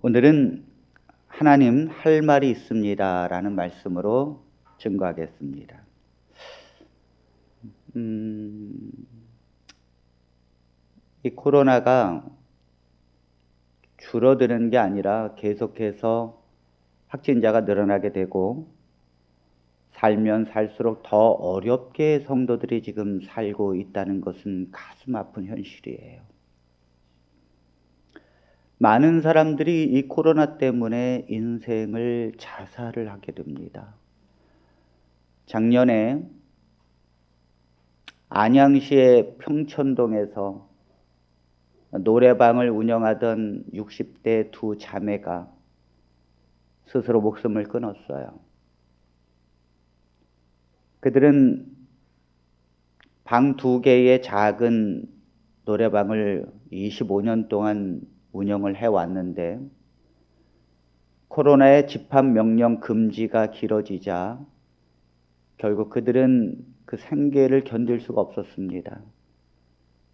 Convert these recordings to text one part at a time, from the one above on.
오늘은 하나님 할 말이 있습니다 라는 말씀으로 증거하겠습니다. 이 코로나가 줄어드는 게 아니라 계속해서 확진자가 늘어나게 되고 살면 살수록 더 어렵게 성도들이 지금 살고 있다는 것은 가슴 아픈 현실이에요. 많은 사람들이 이 코로나 때문에 인생을 자살을 하게 됩니다. 작년에 안양시의 평촌동에서 노래방을 운영하던 60대 두 자매가 스스로 목숨을 끊었어요. 그들은 방 2개의 작은 노래방을 25년 동안 운영을 해왔는데 코로나의 집합명령 금지가 길어지자 결국 그들은 그 생계를 견딜 수가 없었습니다.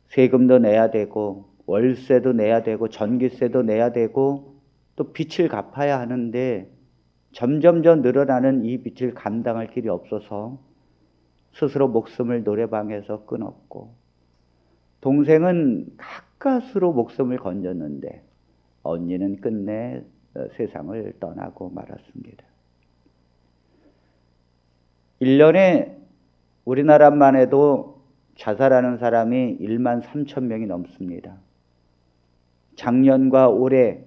세금도 내야 되고 월세도 내야 되고 전기세도 내야 되고 또 빚을 갚아야 하는데 점점 더 늘어나는 이 빚을 감당할 길이 없어서 스스로 목숨을 노래방에서 끊었고, 동생은 가까스로 목숨을 건졌는데 언니는 끝내 세상을 떠나고 말았습니다. 1년에 우리나라만 해도 자살하는 사람이 1만 3천 명이 넘습니다. 작년과 올해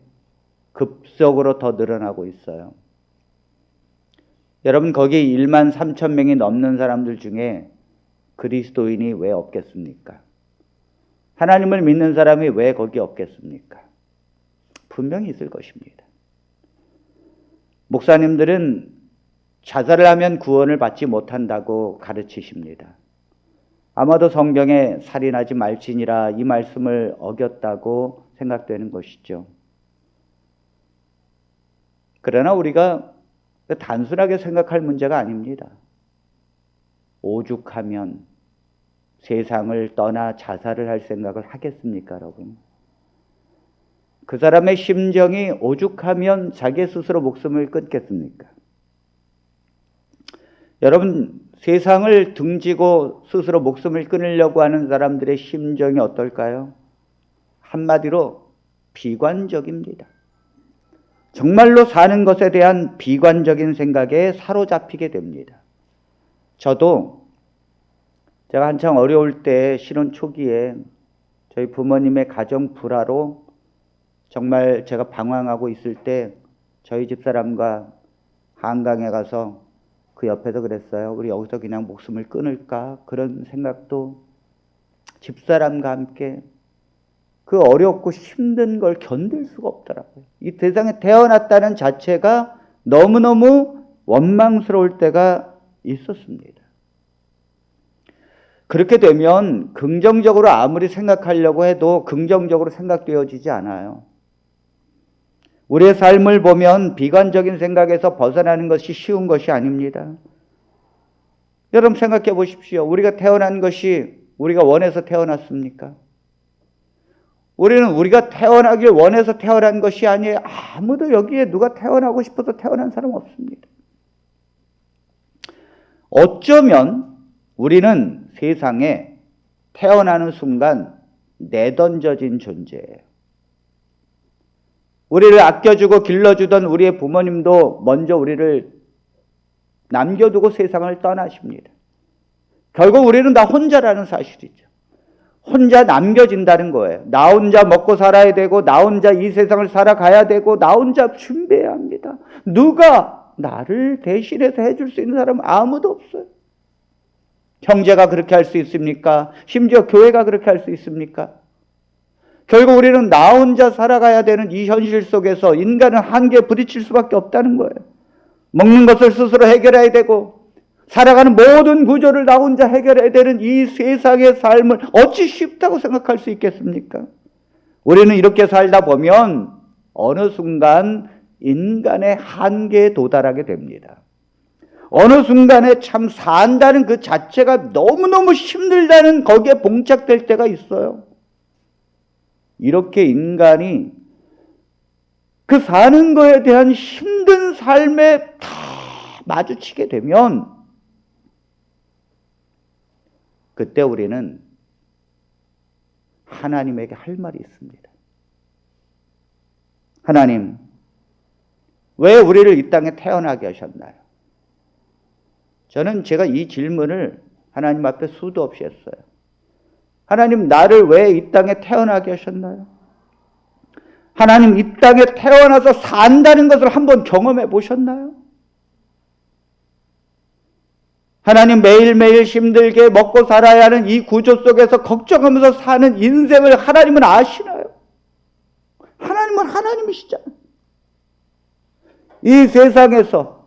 급속으로 더 늘어나고 있어요. 여러분, 거기 1만 3천 명이 넘는 사람들 중에 그리스도인이 왜 없겠습니까? 하나님을 믿는 사람이 왜 거기 없겠습니까? 분명히 있을 것입니다. 목사님들은 자살을 하면 구원을 받지 못한다고 가르치십니다. 아마도 성경에 살인하지 말지니라 이 말씀을 어겼다고 생각되는 것이죠. 그러나 우리가 단순하게 생각할 문제가 아닙니다. 오죽하면 세상을 떠나 자살을 할 생각을 하겠습니까, 여러분? 그 사람의 심정이 오죽하면 자기 스스로 목숨을 끊겠습니까? 여러분, 세상을 등지고 스스로 목숨을 끊으려고 하는 사람들의 심정이 어떨까요? 한마디로 비관적입니다. 정말로 사는 것에 대한 비관적인 생각에 사로잡히게 됩니다. 제가 한창 어려울 때 신혼 초기에 저희 부모님의 가정 불화로 정말 제가 방황하고 있을 때 저희 집사람과 한강에 가서 그 옆에서 그랬어요. 우리 여기서 그냥 목숨을 끊을까? 그런 생각도 집사람과 함께 그 어렵고 힘든 걸 견딜 수가 없더라고요. 이 세상에 태어났다는 자체가 너무너무 원망스러울 때가 있었습니다. 그렇게 되면 긍정적으로 아무리 생각하려고 해도 긍정적으로 생각되어지지 않아요. 우리의 삶을 보면 비관적인 생각에서 벗어나는 것이 쉬운 것이 아닙니다. 여러분 생각해 보십시오. 우리가 태어난 것이 우리가 원해서 태어났습니까? 우리는 우리가 태어나길 원해서 태어난 것이 아니에요. 아무도 여기에 누가 태어나고 싶어서 태어난 사람 없습니다. 어쩌면 우리는 세상에 태어나는 순간 내던져진 존재예요. 우리를 아껴주고 길러주던 우리의 부모님도 먼저 우리를 남겨두고 세상을 떠나십니다. 결국 우리는 다 혼자라는 사실이죠. 혼자 남겨진다는 거예요. 나 혼자 먹고 살아야 되고 나 혼자 이 세상을 살아가야 되고 나 혼자 준비해야 합니다. 누가 나를 대신해서 해줄 수 있는 사람은 아무도 없어요. 형제가 그렇게 할 수 있습니까? 심지어 교회가 그렇게 할 수 있습니까? 결국 우리는 나 혼자 살아가야 되는 이 현실 속에서 인간은 한계에 부딪힐 수밖에 없다는 거예요. 먹는 것을 스스로 해결해야 되고 살아가는 모든 구조를 나 혼자 해결해야 되는 이 세상의 삶을 어찌 쉽다고 생각할 수 있겠습니까? 우리는 이렇게 살다 보면 어느 순간 인간의 한계에 도달하게 됩니다. 어느 순간에 참 산다는 그 자체가 너무너무 힘들다는 거기에 봉착될 때가 있어요. 이렇게 인간이 그 사는 거에 대한 힘든 삶에 다 마주치게 되면 그때 우리는 하나님에게 할 말이 있습니다. 하나님, 왜 우리를 이 땅에 태어나게 하셨나요? 저는 제가 이 질문을 하나님 앞에 수도 없이 했어요. 하나님, 나를 왜 이 땅에 태어나게 하셨나요? 하나님, 이 땅에 태어나서 산다는 것을 한번 경험해 보셨나요? 하나님, 매일매일 힘들게 먹고 살아야 하는 이 구조 속에서 걱정하면서 사는 인생을 하나님은 아시나요? 하나님은 하나님이시잖아요. 이 세상에서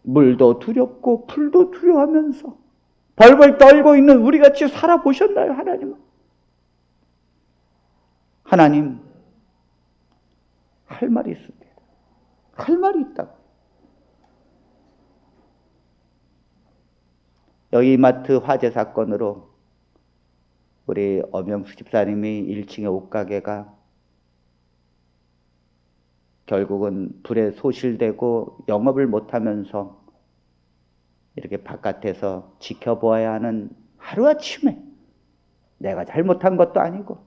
물도 두렵고 풀도 두려워하면서 벌벌 떨고 있는 우리같이 살아보셨나요, 하나님은? 하나님, 할 말이 있습니다. 할 말이 있다고. 여기 이마트 화재 사건으로 우리 엄영수 집사님이 1층의 옷가게가 결국은 불에 소실되고 영업을 못하면서 이렇게 바깥에서 지켜보아야 하는 하루아침에 내가 잘못한 것도 아니고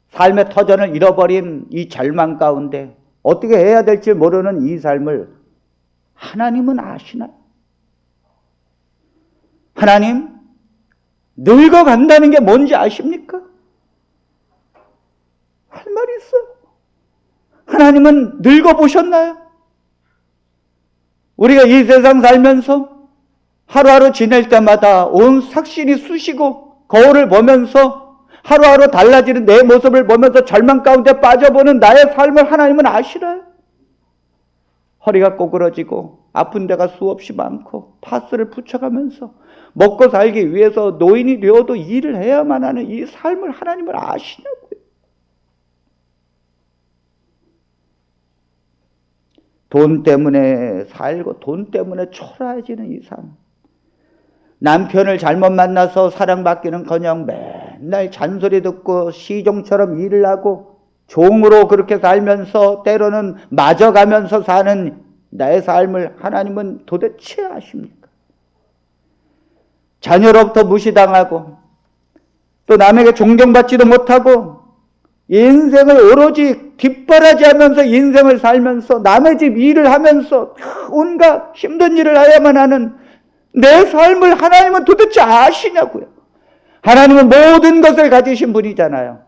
삶의 터전을 잃어버린 이 절망 가운데 어떻게 해야 될지 모르는 이 삶을 하나님은 아시나요? 하나님, 늙어간다는 게 뭔지 아십니까? 할 말이 있어요. 하나님은 늙어보셨나요? 우리가 이 세상 살면서 하루하루 지낼 때마다 온 삭신이 쑤시고 거울을 보면서 하루하루 달라지는 내 모습을 보면서 절망 가운데 빠져보는 나의 삶을 하나님은 아시나요? 허리가 꼬꾸러지고 아픈 데가 수없이 많고 파스를 붙여가면서 먹고 살기 위해서 노인이 되어도 일을 해야만 하는 이 삶을 하나님은 아시냐고요. 돈 때문에 살고 돈 때문에 초라해지는 이 삶. 남편을 잘못 만나서 사랑받기는커녕 맨날 잔소리 듣고 시종처럼 일을 하고 종으로 그렇게 살면서 때로는 맞아가면서 사는 나의 삶을 하나님은 도대체 아십니까? 자녀로부터 무시당하고 또 남에게 존경받지도 못하고 인생을 오로지 뒷바라지하면서 인생을 살면서 남의 집 일을 하면서 온갖 힘든 일을 해야만 하는 내 삶을 하나님은 도대체 아시냐고요. 하나님은 모든 것을 가지신 분이잖아요.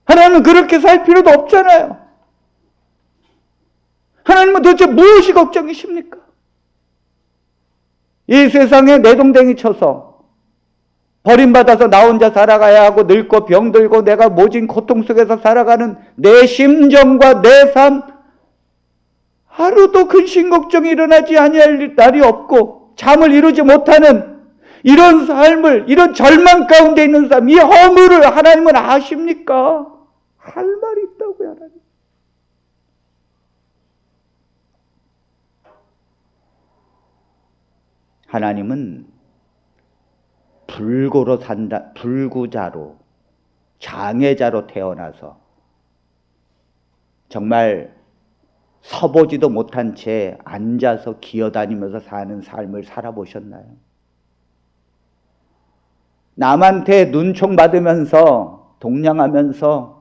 하나님은 그렇게 살 필요도 없잖아요. 하나님은 도대체 무엇이 걱정이십니까? 이 세상에 내동댕이 쳐서 버림받아서 나 혼자 살아가야 하고 늙고 병들고 내가 모진 고통 속에서 살아가는 내 심정과 내 삶, 하루도 근심 걱정이 일어나지 아니할 날이 없고 잠을 이루지 못하는 이런 삶을, 이런 절망 가운데 있는 삶, 이 허물을 하나님은 아십니까? 할 말이 있다고요, 하나님. 하나님은 불구로 산다, 불구자로, 장애자로 태어나서 정말 서보지도 못한 채 앉아서 기어다니면서 사는 삶을 살아보셨나요? 남한테 눈총 받으면서 동냥하면서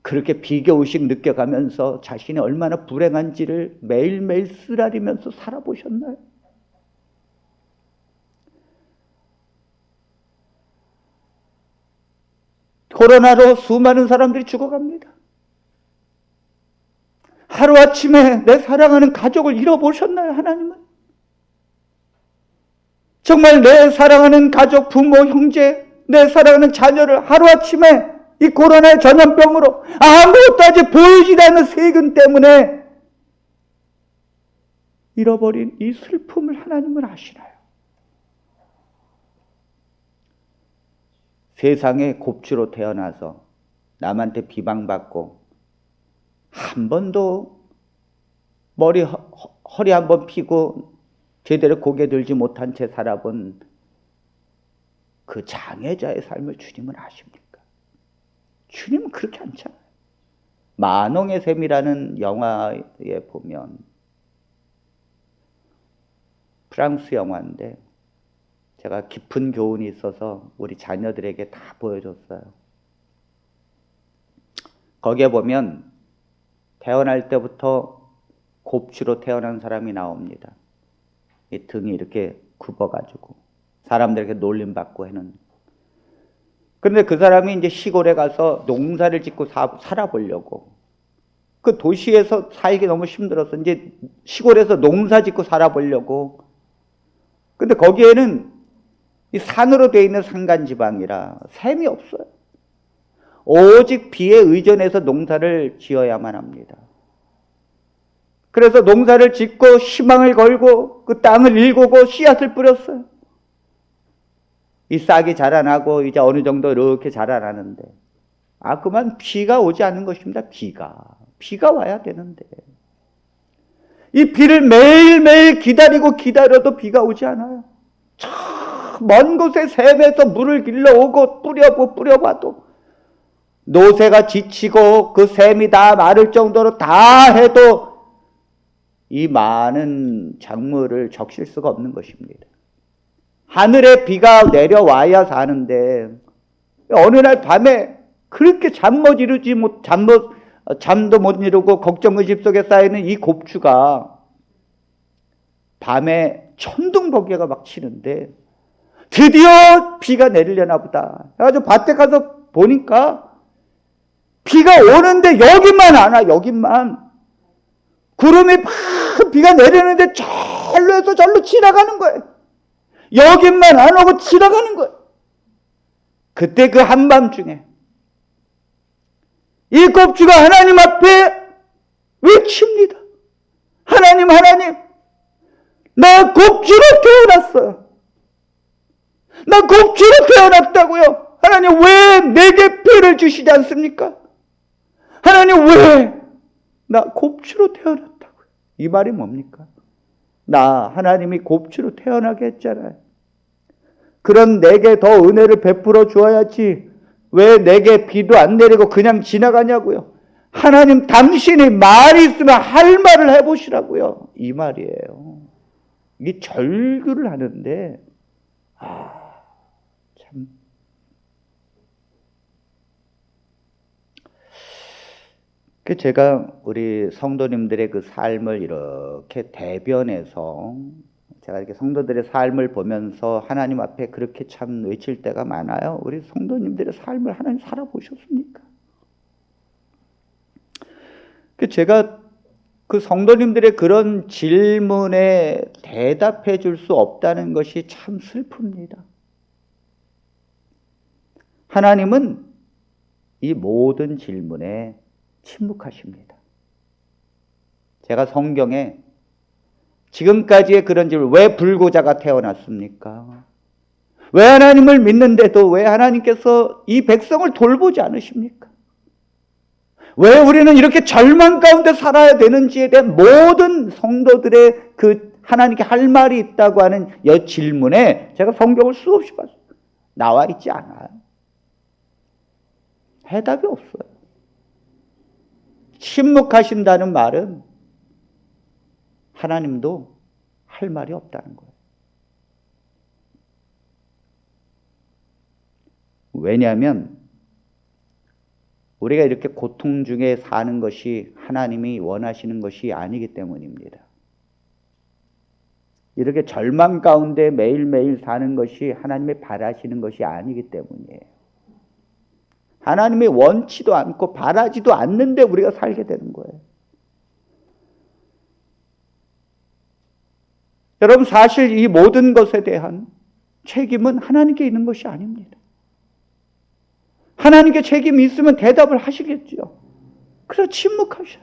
그렇게 비교의식 느껴가면서 자신이 얼마나 불행한지를 매일매일 쓰라리면서 살아보셨나요? 코로나로 수많은 사람들이 죽어갑니다. 하루아침에 내 사랑하는 가족을 잃어보셨나요, 하나님은? 정말 내 사랑하는 가족, 부모, 형제, 내 사랑하는 자녀를 하루아침에 이 코로나의 전염병으로 아무것도 아직 보이지 않는 세균 때문에 잃어버린 이 슬픔을 하나님은 아시나요? 세상에 곱추로 태어나서 남한테 비방받고 한 번도 허리 한 번 피고 제대로 고개 들지 못한 채 살아본 그 장애자의 삶을 주님은 아십니까? 주님은 그렇게 않잖아요. 만왕의 샘이라는 영화에 보면, 프랑스 영화인데 제가 깊은 교훈이 있어서 우리 자녀들에게 다 보여줬어요. 거기에 보면 태어날 때부터 곱추로 태어난 사람이 나옵니다. 이 등이 이렇게 굽어가지고 사람들에게 놀림받고 하는. 그런데 그 사람이 이제 시골에 가서 농사를 짓고 살아보려고, 그 도시에서 살기 너무 힘들어서 이제 시골에서 농사 짓고 살아보려고. 근데 거기에는 이 산으로 되어 있는 산간지방이라 샘이 없어요. 오직 비에 의존해서 농사를 지어야만 합니다. 그래서 농사를 짓고 희망을 걸고 그 땅을 일구고 씨앗을 뿌렸어요. 이 싹이 자라나고 이제 어느 정도 이렇게 자라나는데, 그만 비가 오지 않는 것입니다. 비가 와야 되는데 이 비를 매일매일 기다려도 비가 오지 않아요. 저 먼 곳에 샘에서 물을 길러오고 뿌려봐도 노새가 지치고 그 샘이 다 마를 정도로 다 해도 이 많은 작물을 적실 수가 없는 것입니다. 하늘에 비가 내려와야 사는데 어느 날 밤에 그렇게 잠도 못 이루고 걱정의식 속에 쌓이는 이 곱추가 밤에 천둥번개가 막 치는데 드디어 비가 내리려나 보다. 그래가지고 밭에 가서 보니까 비가 오는데 여기만 안 와. 여기만 구름이 막 비가 내리는데 절로 해서 절로 지나가는 거예요. 여기만 안 오고 지나가는 거예요. 그때 그 한밤중에 이 곱추가 하나님 앞에 외칩니다. 하나님, 나 곱추로 태어났어요. 나 곱추로 태어났다고요. 하나님, 왜 내게 피를 주시지 않습니까? 하나님, 왜 나 곱추로 태어났다고요. 이 말이 뭡니까? 나 하나님이 곱추로 태어나게 했잖아요. 그런 내게 더 은혜를 베풀어 주어야지 왜 내게 비도 안 내리고 그냥 지나가냐고요. 하나님, 당신이 말이 있으면 할 말을 해보시라고요. 이 말이에요. 이게 절규를 하는데 참 제가 우리 성도님들의 그 삶을 이렇게 대변해서 제가 이렇게 성도들의 삶을 보면서 하나님 앞에 그렇게 참 외칠 때가 많아요. 우리 성도님들의 삶을 하나님 살아보셨습니까? 제가 그 성도님들의 그런 질문에 대답해 줄 수 없다는 것이 참 슬픕니다. 하나님은 이 모든 질문에 침묵하십니다. 제가 성경에 지금까지의 그런 질문, 왜 불구자가 태어났습니까? 왜 하나님을 믿는데도 왜 하나님께서 이 백성을 돌보지 않으십니까? 왜 우리는 이렇게 절망 가운데 살아야 되는지에 대한 모든 성도들의 그 하나님께 할 말이 있다고 하는 이 질문에 제가 성경을 수없이 봤어요. 나와 있지 않아요. 해답이 없어요. 침묵하신다는 말은 하나님도 할 말이 없다는 거예요. 왜냐하면 우리가 이렇게 고통 중에 사는 것이 하나님이 원하시는 것이 아니기 때문입니다. 이렇게 절망 가운데 매일매일 사는 것이 하나님이 바라시는 것이 아니기 때문이에요. 하나님이 원치도 않고 바라지도 않는데 우리가 살게 되는 거예요. 여러분, 사실 이 모든 것에 대한 책임은 하나님께 있는 것이 아닙니다. 하나님께 책임이 있으면 대답을 하시겠죠. 그래서 침묵하셔요.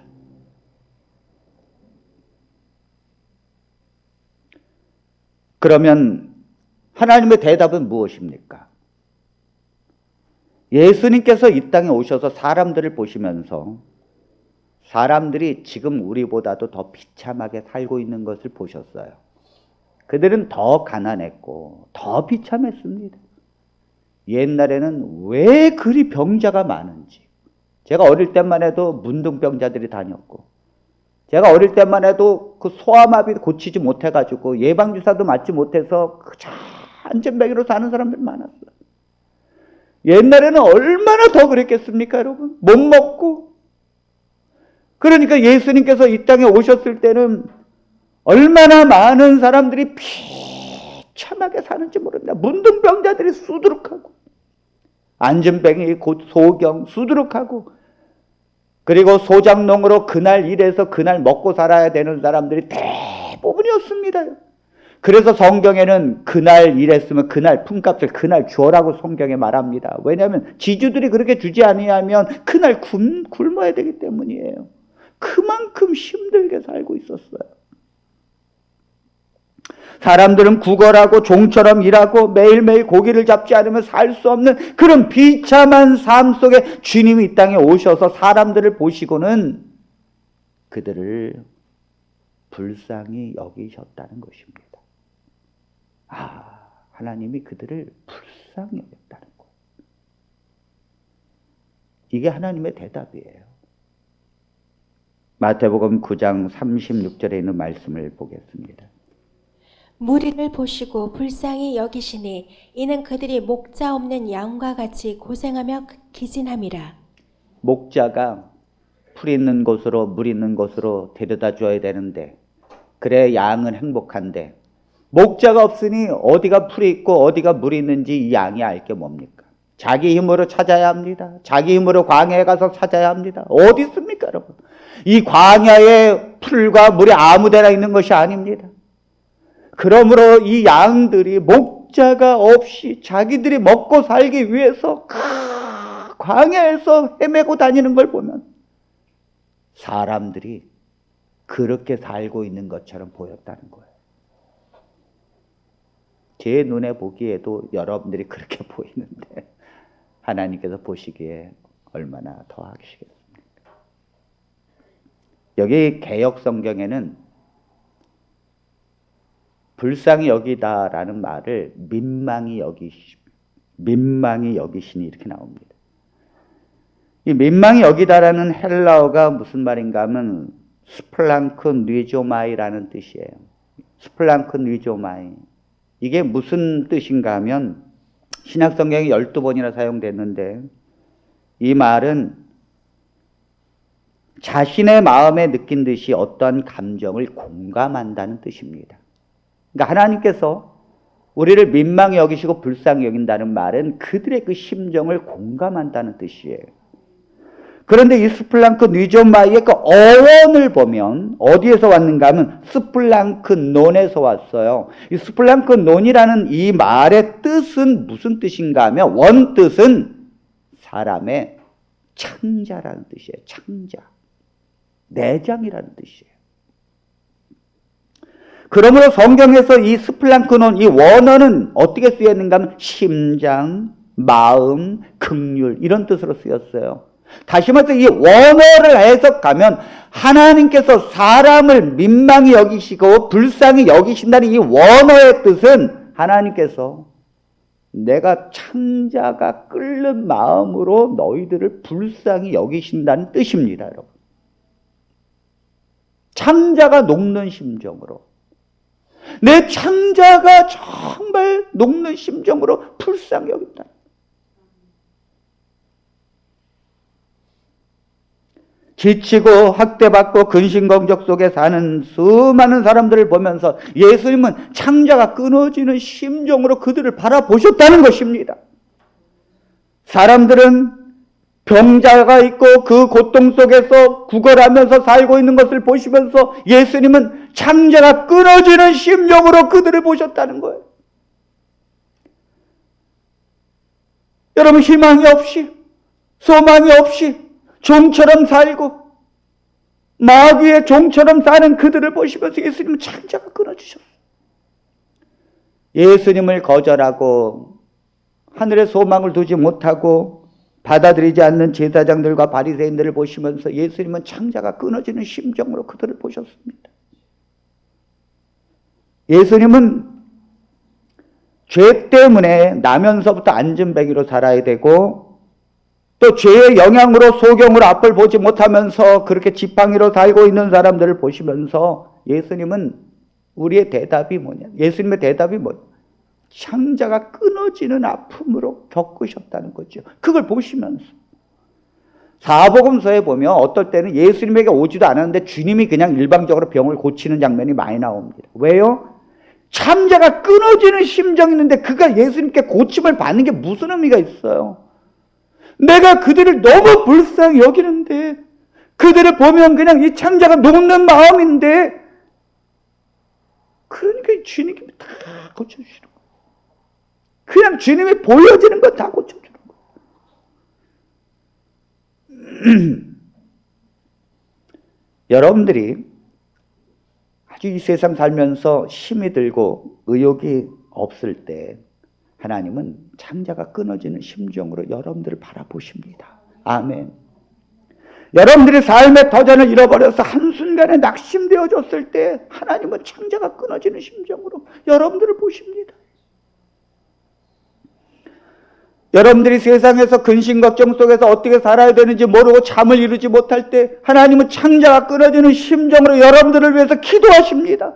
그러면 하나님의 대답은 무엇입니까? 예수님께서 이 땅에 오셔서 사람들을 보시면서 사람들이 지금 우리보다도 더 비참하게 살고 있는 것을 보셨어요. 그들은 더 가난했고 더 비참했습니다. 옛날에는 왜 그리 병자가 많은지, 제가 어릴 때만 해도 문둥병자들이 다녔고, 제가 어릴 때만 해도 그 소아마비 고치지 못해가지고 예방주사도 맞지 못해서 그저 안전뱅이로 사는 사람들이 많았어요. 옛날에는 얼마나 더 그랬겠습니까, 여러분? 못 먹고. 그러니까 예수님께서 이 땅에 오셨을 때는 얼마나 많은 사람들이 비참하게 사는지 모릅니다. 문둥병자들이 수두룩하고, 안전뱅이 곧 소경 수두룩하고, 그리고 소작농으로 그날 일해서 그날 먹고 살아야 되는 사람들이 대부분이었습니다. 그래서 성경에는 그날 일했으면 그날 품값을 그날 주어라고 성경에 말합니다. 왜냐하면 지주들이 그렇게 주지 아니하면 그날 굶어야 되기 때문이에요. 그만큼 힘들게 살고 있었어요. 사람들은 구걸하고 종처럼 일하고 매일매일 고기를 잡지 않으면 살 수 없는 그런 비참한 삶 속에 주님이 이 땅에 오셔서 사람들을 보시고는 그들을 불쌍히 여기셨다는 것입니다. 하나님이 그들을 불쌍히 여겼다는 거예요. 이게 하나님의 대답이에요. 마태복음 9장 36절에 있는 말씀을 보겠습니다. 무리를 보시고 불쌍히 여기시니 이는 그들이 목자 없는 양과 같이 고생하며 기진함이라. 목자가 풀 있는 곳으로 물 있는 곳으로 데려다 줘야 되는데, 그래 양은 행복한데, 목자가 없으니 어디가 풀이 있고 어디가 물이 있는지 이 양이 알 게 뭡니까? 자기 힘으로 찾아야 합니다. 자기 힘으로 광야에 가서 찾아야 합니다. 어디 있습니까, 여러분? 이 광야에 풀과 물이 아무 데나 있는 것이 아닙니다. 그러므로 이 양들이 목자가 없이 자기들이 먹고 살기 위해서 광야에서 헤매고 다니는 걸 보면 사람들이 그렇게 살고 있는 것처럼 보였다는 거예요. 제 눈에 보기에도 여러분들이 그렇게 보이는데 하나님께서 보시기에 얼마나 더 하시겠습니까? 여기 개역 성경에는 불쌍히 여기다라는 말을 민망히 여기시니 이렇게 나옵니다. 이 민망히 여기다라는 헬라어가 무슨 말인가 하면 스플랑크 뉘조마이라는 뜻이에요. 스플랑크 뉘조마이. 이게 무슨 뜻인가 하면 신약성경에 12번이나 사용됐는데, 이 말은 자신의 마음에 느낀 듯이 어떠한 감정을 공감한다는 뜻입니다. 그러니까 하나님께서 우리를 민망히 여기시고 불쌍히 여긴다는 말은 그들의 그 심정을 공감한다는 뜻이에요. 그런데 이 스플랑크 뉘조마이의 그 어원을 보면 어디에서 왔는가 하면 스플랑크 논에서 왔어요. 이 스플랑크 논이라는 이 말의 뜻은 무슨 뜻인가 하면 원뜻은 사람의 창자라는 뜻이에요. 창자. 내장이라는 뜻이에요. 그러므로 성경에서 이 스플랑크논, 이 원어는 어떻게 쓰였는가 하면 심장, 마음, 긍휼 이런 뜻으로 쓰였어요. 다시 말해서 이 원어를 해석하면 하나님께서 사람을 민망히 여기시고 불쌍히 여기신다는 이 원어의 뜻은 하나님께서 내가 창자가 끓는 마음으로 너희들을 불쌍히 여기신다는 뜻입니다, 여러분. 창자가 녹는 심정으로, 내 창자가 정말 녹는 심정으로 불쌍히 여긴다. 지치고 학대받고 근심걱정 속에 사는 수많은 사람들을 보면서 예수님은 창자가 끊어지는 심정으로 그들을 바라보셨다는 것입니다. 사람들은 병자가 있고 그 고통 속에서 구걸하면서 살고 있는 것을 보시면서 예수님은 창자가 끊어지는 심정으로 그들을 보셨다는 거예요. 여러분, 희망이 없이, 소망이 없이 종처럼 살고 마귀의 종처럼 사는 그들을 보시면서 예수님은 창자가 끊어주셨어요. 예수님을 거절하고 하늘에 소망을 두지 못하고 받아들이지 않는 제사장들과 바리새인들을 보시면서 예수님은 창자가 끊어지는 심정으로 그들을 보셨습니다. 예수님은 죄 때문에 나면서부터 안전뱅이로 살아야 되고 또 죄의 영향으로 소경으로 앞을 보지 못하면서 그렇게 지팡이로 살고 있는 사람들을 보시면서 예수님은 우리의 대답이 뭐냐? 예수님의 대답이 뭐냐? 창자가 끊어지는 아픔으로 겪으셨다는 거죠. 그걸 보시면서 사복음서에 보면 어떨 때는 예수님에게 오지도 않았는데 주님이 그냥 일방적으로 병을 고치는 장면이 많이 나옵니다. 왜요? 창자가 끊어지는 심정이 있는데 그가 예수님께 고침을 받는 게 무슨 의미가 있어요? 내가 그들을 너무 불쌍히 여기는데 그들을 보면 그냥 이 창자가 녹는 마음인데 그러니까 주님이 다 고쳐주시는 거예요. 그냥 주님이 보여지는 건 다 고쳐주는 거예요. 여러분들이 아주 이 세상 살면서 힘이 들고 의욕이 없을 때 하나님은 창자가 끊어지는 심정으로 여러분들을 바라보십니다. 아멘. 여러분들이 삶의 터전을 잃어버려서 한순간에 낙심되어졌을 때 하나님은 창자가 끊어지는 심정으로 여러분들을 보십니다. 여러분들이 세상에서 근심 걱정 속에서 어떻게 살아야 되는지 모르고 잠을 이루지 못할 때 하나님은 창자가 끊어지는 심정으로 여러분들을 위해서 기도하십니다.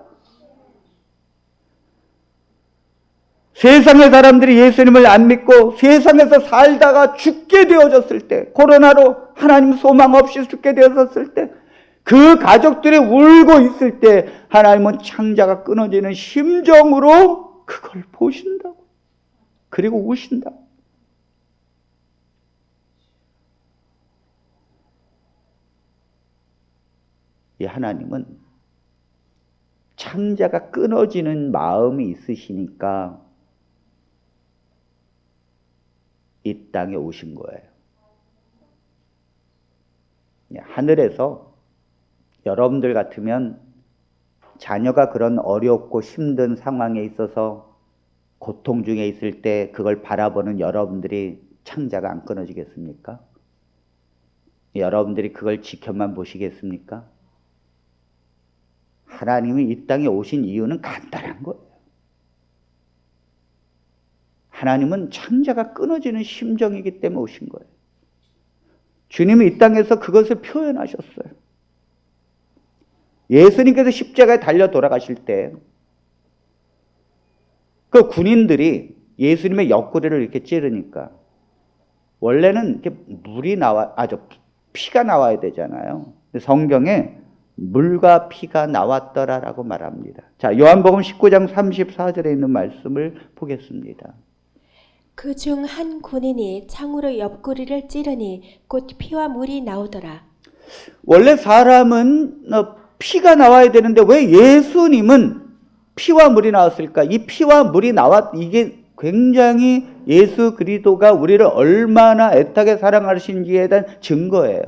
세상의 사람들이 예수님을 안 믿고 세상에서 살다가 죽게 되어졌을 때, 코로나로 하나님 소망 없이 죽게 되어졌을 때, 그 가족들이 울고 있을 때 하나님은 창자가 끊어지는 심정으로 그걸 보신다고. 그리고 우신다고. 이 하나님은 창자가 끊어지는 마음이 있으시니까 이 땅에 오신 거예요. 하늘에서 여러분들 같으면 자녀가 그런 어렵고 힘든 상황에 있어서 고통 중에 있을 때 그걸 바라보는 여러분들이 창자가 안 끊어지겠습니까? 여러분들이 그걸 지켜만 보시겠습니까? 하나님이 이 땅에 오신 이유는 간단한 거예요. 하나님은 창자가 끊어지는 심정이기 때문에 오신 거예요. 주님이 이 땅에서 그것을 표현하셨어요. 예수님께서 십자가에 달려 돌아가실 때 그 군인들이 예수님의 옆구리를 이렇게 찌르니까 원래는 이렇게 피가 나와야 되잖아요. 성경에 물과 피가 나왔더라라고 말합니다. 자, 요한복음 19장 34절에 있는 말씀을 보겠습니다. 그 중 한 군인이 창으로 옆구리를 찌르니 곧 피와 물이 나오더라. 원래 사람은 피가 나와야 되는데 왜 예수님은 피와 물이 나왔을까? 이 피와 물이 이게 굉장히 예수 그리스도가 우리를 얼마나 애타게 사랑하신지에 대한 증거예요.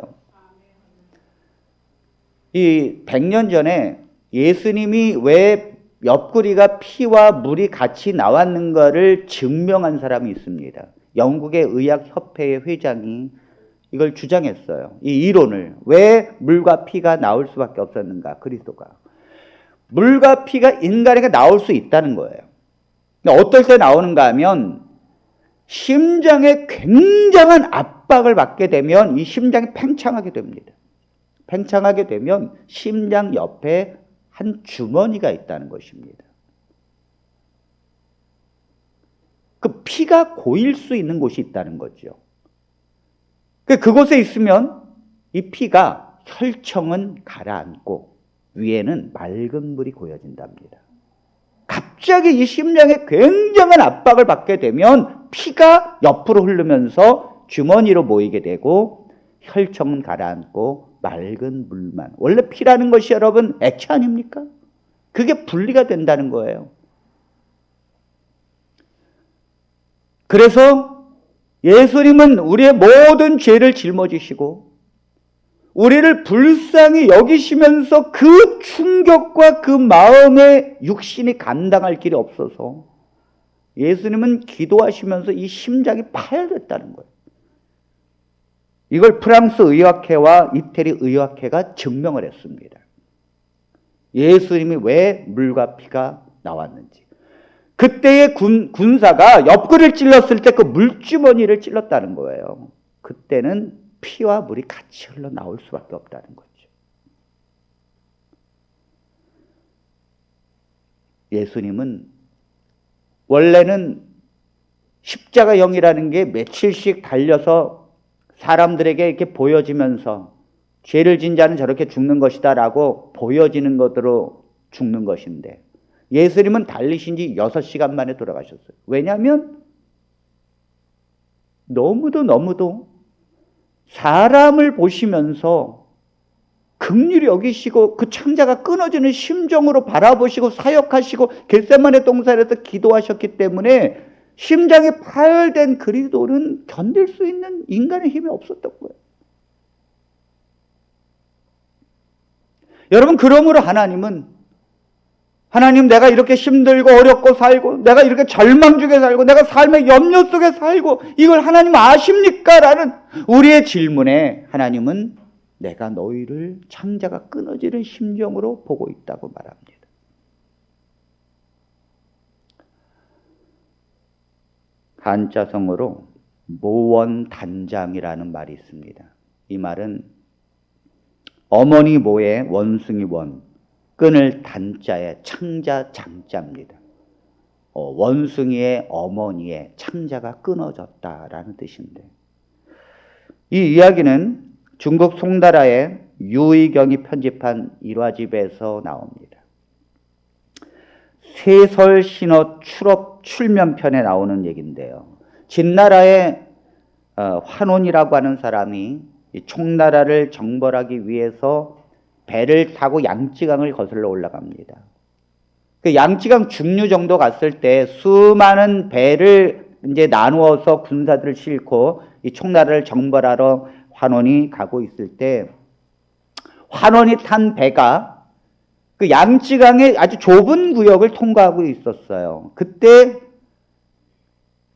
이 100년 전에 예수님이 왜 옆구리가 피와 물이 같이 나왔는가를 증명한 사람이 있습니다. 영국의 의학협회의 회장이 이걸 주장했어요. 이 이론을. 왜 물과 피가 나올 수밖에 없었는가, 그리스도가. 물과 피가 인간에게 나올 수 있다는 거예요. 어떨 때 나오는가 하면 심장에 굉장한 압박을 받게 되면 이 심장이 팽창하게 됩니다. 팽창하게 되면 심장 옆에 한 주머니가 있다는 것입니다. 그 피가 고일 수 있는 곳이 있다는 거죠. 그곳에 있으면 이 피가 혈청은 가라앉고 위에는 맑은 물이 고여진답니다. 갑자기 이 심장에 굉장한 압박을 받게 되면 피가 옆으로 흐르면서 주머니로 모이게 되고 혈청은 가라앉고 맑은 물만. 원래 피라는 것이 여러분 액체 아닙니까? 그게 분리가 된다는 거예요. 그래서 예수님은 우리의 모든 죄를 짊어지시고 우리를 불쌍히 여기시면서 그 충격과 그 마음의 육신이 감당할 길이 없어서 예수님은 기도하시면서 이 심장이 파열됐다는 거예요. 이걸 프랑스 의학회와 이태리 의학회가 증명을 했습니다. 예수님이 왜 물과 피가 나왔는지. 그때의 군사가 옆구리를 찔렀을 때 그 물주머니를 찔렀다는 거예요. 그때는 피와 물이 같이 흘러나올 수밖에 없다는 거죠. 예수님은 원래는 십자가형이라는 게 며칠씩 달려서 사람들에게 이렇게 보여지면서 죄를 진 자는 저렇게 죽는 것이다 라고 보여지는 것으로 죽는 것인데, 예수님은 달리신 지 6시간 만에 돌아가셨어요. 왜냐하면 너무도 사람을 보시면서 긍휼히 여기시고 그 창자가 끊어지는 심정으로 바라보시고 사역하시고 겟세마네 동산에서 기도하셨기 때문에 심장이 파열된 그리스도는 견딜 수 있는 인간의 힘이 없었던 거예요. 여러분, 그러므로 하나님 내가 이렇게 힘들고 어렵고 살고 내가 이렇게 절망 중에 살고 내가 삶의 염려 속에 살고 이걸 하나님 아십니까? 라는 우리의 질문에 하나님은 내가 너희를 창자가 끊어지는 심정으로 보고 있다고 말합니다. 한자성어로 모원단장이라는 말이 있습니다. 이 말은 어머니 모에 원숭이 원, 끈을 단자에 창자 장자입니다. 원숭이의 어머니의 창자가 끊어졌다라는 뜻인데, 이 이야기는 중국 송나라의 유의경이 편집한 일화집에서 나옵니다. 세설신어 출업 출면편에 나오는 얘기인데요. 진나라의 환원이라고 하는 사람이 총나라를 정벌하기 위해서 배를 타고 양쯔강을 거슬러 올라갑니다. 그 양쯔강 중류 정도 갔을 때 수많은 배를 이제 나누어서 군사들을 싣고 이 총나라를 정벌하러 환원이 가고 있을 때, 환원이 탄 배가 그 양쯔강의 아주 좁은 구역을 통과하고 있었어요. 그때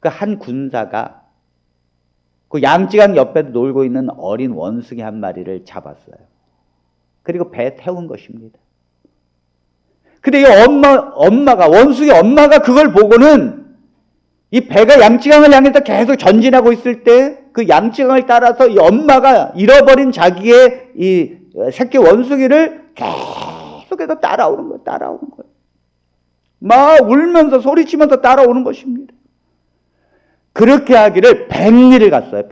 그 한 군사가 그 양쯔강 옆에도 놀고 있는 어린 원숭이 한 마리를 잡았어요. 그리고 배에 태운 것입니다. 근데 이 원숭이 엄마가 그걸 보고는 이 배가 양쯔강을 향해서 계속 전진하고 있을 때 그 양쯔강을 따라서 이 엄마가 잃어버린 자기의 이 새끼 원숭이를 계속해서 따라오는 거예요. 막 울면서 소리치면서 따라오는 것입니다. 그렇게 하기를 100리를 갔어요.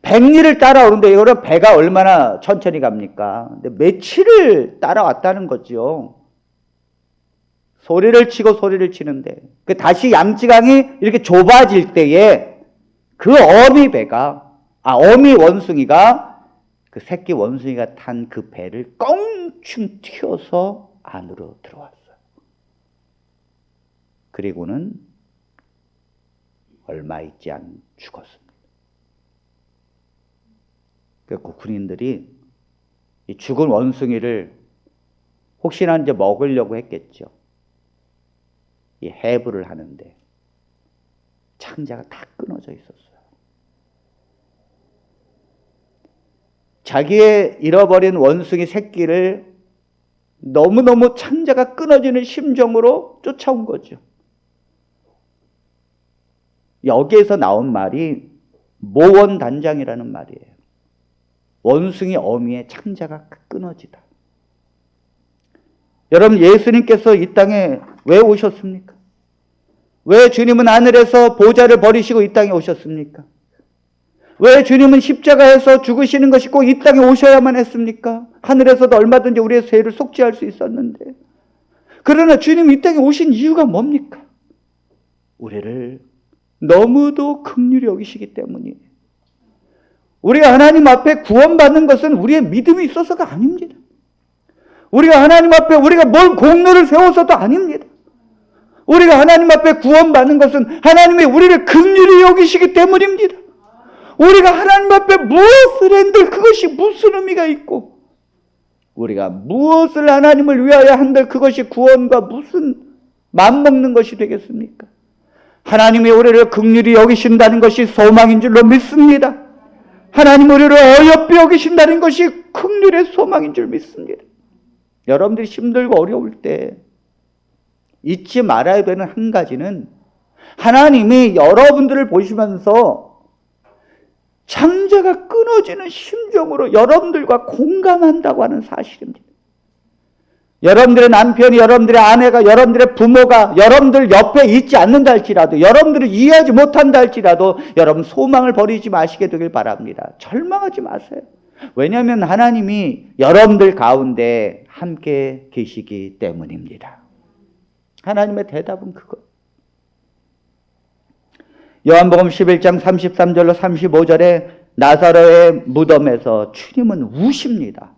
100리를 따라오는데, 이거는 배가 얼마나 천천히 갑니까? 근데 며칠을 따라왔다는 거죠. 소리를 치는데, 그 다시 양쯔강이 이렇게 좁아질 때에 그 어미 원숭이가 그 새끼 원숭이가 탄 그 배를 껑충 튀어서 안으로 들어왔어요. 그리고는 얼마 있지 않 죽었습니다. 그 군인들이 이 죽은 원숭이를 혹시나 이제 먹으려고 했겠죠. 이 해부를 하는데 창자가 다 끊어져 있었어요. 자기의 잃어버린 원숭이 새끼를 너무너무 창자가 끊어지는 심정으로 쫓아온 거죠. 여기에서 나온 말이 모원단장이라는 말이에요. 원숭이 어미의 창자가 끊어지다. 여러분, 예수님께서 이 땅에 왜 오셨습니까? 왜 주님은 하늘에서 보좌를 버리시고 이 땅에 오셨습니까? 왜 주님은 십자가에서 죽으시는 것이 꼭 이 땅에 오셔야만 했습니까? 하늘에서도 얼마든지 우리의 죄를 속죄할 수 있었는데. 그러나 주님이 이 땅에 오신 이유가 뭡니까? 우리를 너무도 긍휼히 여기시기 때문이에요. 우리가 하나님 앞에 구원받는 것은 우리의 믿음이 있어서가 아닙니다. 우리가 하나님 앞에 우리가 뭘 공로를 세워서도 아닙니다. 우리가 하나님 앞에 구원받는 것은 하나님이 우리를 긍휼히 여기시기 때문입니다. 우리가 하나님 앞에 무엇을 한들 그것이 무슨 의미가 있고, 우리가 무엇을 하나님을 위하여 한들 그것이 구원과 무슨 맘먹는 것이 되겠습니까? 하나님이 우리를 긍휼히 여기신다는 것이 소망인 줄로 믿습니다. 하나님 우리를 어여삐 여기신다는 것이 긍휼의 소망인 줄 믿습니다. 여러분들이 힘들고 어려울 때 잊지 말아야 되는 한 가지는 하나님이 여러분들을 보시면서 창자가 끊어지는 심정으로 여러분들과 공감한다고 하는 사실입니다. 여러분들의 남편이, 여러분들의 아내가, 여러분들의 부모가 여러분들 옆에 있지 않는다 할지라도, 여러분들을 이해하지 못한다 할지라도 여러분 소망을 버리지 마시게 되길 바랍니다. 절망하지 마세요. 왜냐하면 하나님이 여러분들 가운데 함께 계시기 때문입니다. 하나님의 대답은 그거. 요한복음 11장 33절로 35절에 나사로의 무덤에서 주님은 우십니다.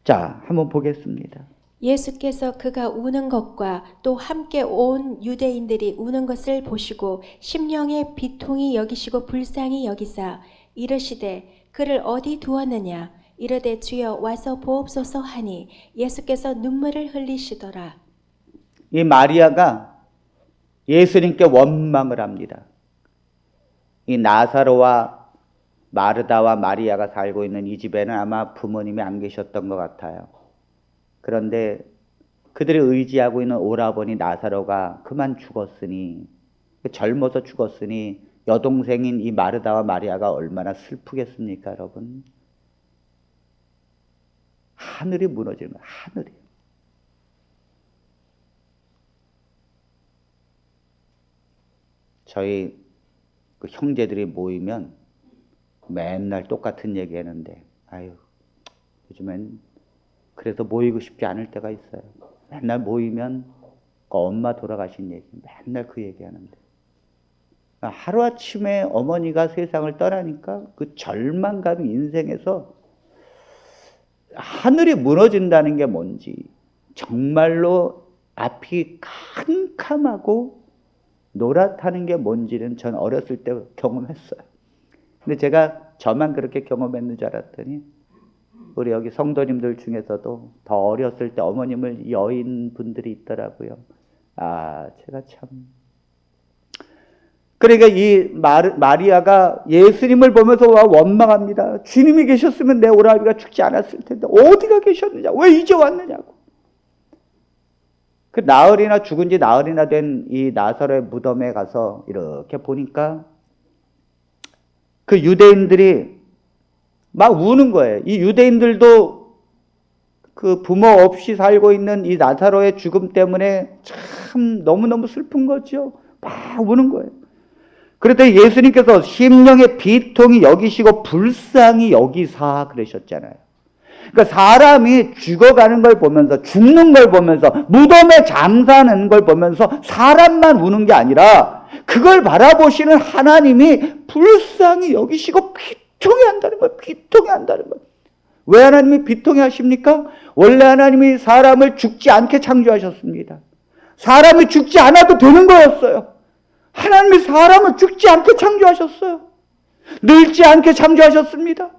자, 한번 보겠습니다. 예수께서 그가 우는 것과 또 함께 온 유대인들이 우는 것을 보시고 심령의 비통이 여기시고 불쌍히 여기사 이르시되 그를 어디 두었느냐 이르되 주여 와서 보옵소서 하니 예수께서 눈물을 흘리시더라. 이 마리아가 예수님께 원망을 합니다. 이 나사로와 마르다와 마리아가 살고 있는 이 집에는 아마 부모님이 안 계셨던 것 같아요. 그런데 그들이 의지하고 있는 오라버니 나사로가 그만 죽었으니, 젊어서 죽었으니 여동생인 이 마르다와 마리아가 얼마나 슬프겠습니까, 여러분? 하늘이 무너지는 거예요, 하늘이. 저희 그 형제들이 모이면 맨날 똑같은 얘기 하는데, 아유, 요즘엔 그래서 모이고 싶지 않을 때가 있어요. 맨날 모이면 그 엄마 돌아가신 얘기, 맨날 그 얘기 하는데. 하루아침에 어머니가 세상을 떠나니까 그 절망감이 인생에서 하늘이 무너진다는 게 뭔지, 정말로 앞이 캄캄하고 노랗다는 게 뭔지는 전 어렸을 때 경험했어요. 근데 제가 저만 그렇게 경험했는 줄 알았더니 우리 여기 성도님들 중에서도 더 어렸을 때 어머님을 여인 분들이 있더라고요. 아, 제가 참. 그러니까 이 마리아가 예수님을 보면서 원망합니다. 주님이 계셨으면 내 오라비가 죽지 않았을 텐데 어디가 계셨느냐? 왜 이제 왔느냐고. 그 나흘이나 죽은 지 나흘이나 된 이 나사로의 무덤에 가서 이렇게 보니까 그 유대인들이 막 우는 거예요. 이 유대인들도 그 부모 없이 살고 있는 이 나사로의 죽음 때문에 참 너무너무 슬픈 거죠. 막 우는 거예요. 그랬더니 예수님께서 심령의 비통이 여기시고 불쌍히 여기사 그러셨잖아요. 그러니까 사람이 죽어가는 걸 보면서, 죽는 걸 보면서, 무덤에 잠사는 걸 보면서 사람만 우는 게 아니라 그걸 바라보시는 하나님이 불쌍히 여기시고 비통해 한다는 거예요. 비통해 한다는 거예요. 왜 하나님이 비통해 하십니까? 원래 하나님이 사람을 죽지 않게 창조하셨습니다. 사람이 죽지 않아도 되는 거였어요. 하나님이 사람을 죽지 않게 창조하셨어요. 늙지 않게 창조하셨습니다.